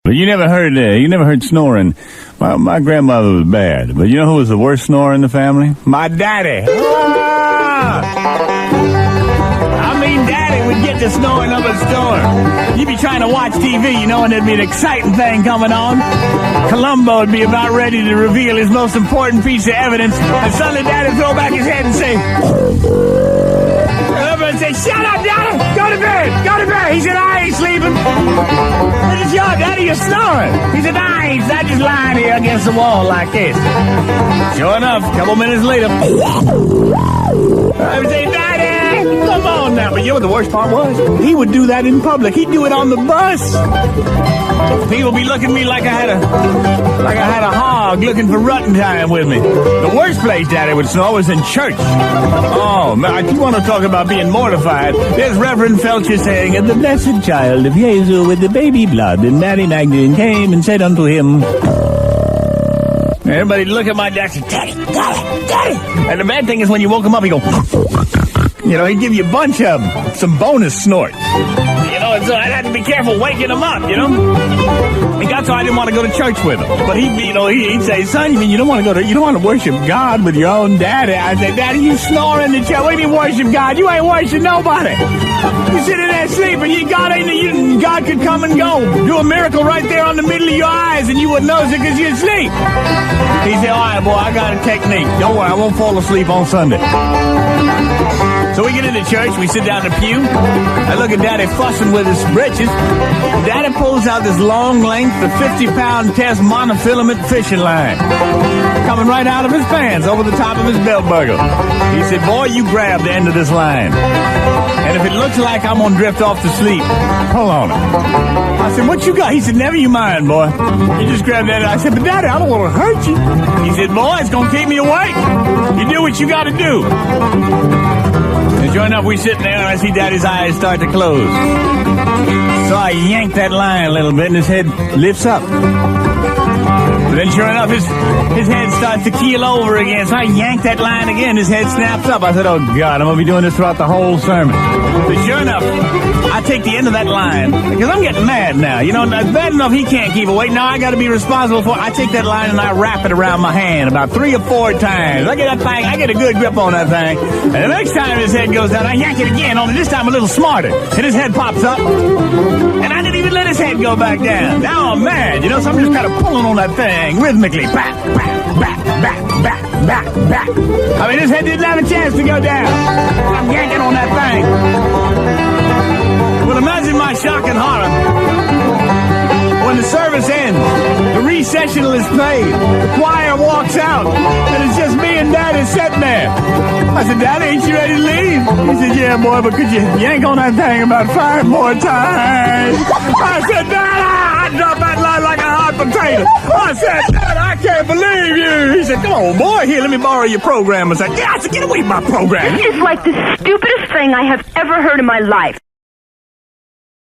But you never heard snoring. My grandmother was bad, but you know who was the worst snorer in the family? My daddy. Daddy would get to snoring up a storm. You'd be trying to watch TV, and there'd be an exciting thing coming on. Columbo would be about ready to reveal his most important piece of evidence, and suddenly Daddy would throw back his head and say, "Shut up, Daddy! Go to bed! Go to bed!" He said, "I ain't sleeping." "What is your Daddy? You're snoring." He said, "I ain't. I just lying here against the wall like this." Sure enough, a couple minutes later, I would say, "Daddy, come on now." But you know what the worst part was? He would do that in public. He'd do it on the bus. People be looking at me like I had a hog looking for rutting time with me. The worst place Daddy would snore was in church. Oh, man, you want to talk about being mortified? There's Reverend Felcher saying, "And the blessed child of Jesus with the baby blood, and Mary Magdalene came and said unto him..." Everybody look at my dad and say, "Daddy, Daddy, Daddy." And the bad thing is when you woke him up, he'd go, he'd give you a bunch of some bonus snorts. And so I'd have to be careful waking him up, And that's why I didn't want to go to church with him. But he'd say, "Son, you don't want to worship God with your own daddy." I'd say, "Daddy, you snore in the church. What do you mean worship God? You ain't worship nobody. You sitting there sleeping. God could come and go. Do a miracle right there on the middle of your eyes, and you wouldn't notice it because you're asleep." He said, "All right, boy, I got a technique. Don't worry, I won't fall asleep on Sunday." So we get into church, we sit down in the pew. I look at Daddy fussing with his britches. Daddy pulls out this long length of 50-pound test monofilament fishing line, coming right out of his pants over the top of his belt buckle. He said, "Boy, you grab the end of this line. And if it looks like I'm going to drift off to sleep, pull on it." I said, "What you got?" He said, "Never you mind, boy. You just grab that." I said, "But Daddy, I don't want to hurt you." He said, "Boy, it's going to keep me awake. You do what you got to do." And sure enough, we sitting there, and I see Daddy's eyes start to close. So I yank that line a little bit, and his head lifts up. But then sure enough, his head starts to keel over again. So I yank that line again, his head snaps up. I said, "Oh, God, I'm going to be doing this throughout the whole sermon." But sure enough, I take the end of that line, because I'm getting mad now. It's bad enough he can't keep awake. Now I got to be responsible for it. I take that line and I wrap it around my hand about 3 or 4 times. I get a good grip on that thing. And the next time his head goes down, I yank it again, only this time a little smarter. And his head pops up. And I didn't even let his head go back down. Now I'm mad, so I'm just kind of pulling on that thing rhythmically. Back, back, back, back, back, back, back. I mean, his head didn't have a chance to go down. I'm yanking on that thing. Well, imagine my shock and horror when the service ends, the recessional is played, the choir walks out, and it's just me and Daddy sitting there. I said, "Daddy, ain't you ready to leave?" He said, "Yeah, boy, but could you yank on that thing about 5 more times?" I said, "Daddy!" I dropped that line like a hot potato. I said, "Daddy, I can't believe you." He said, "Come on, boy, here, let me borrow your program." I said, "Yeah." I said, "Get away from my program." This is like the stupidest thing I have ever heard in my life.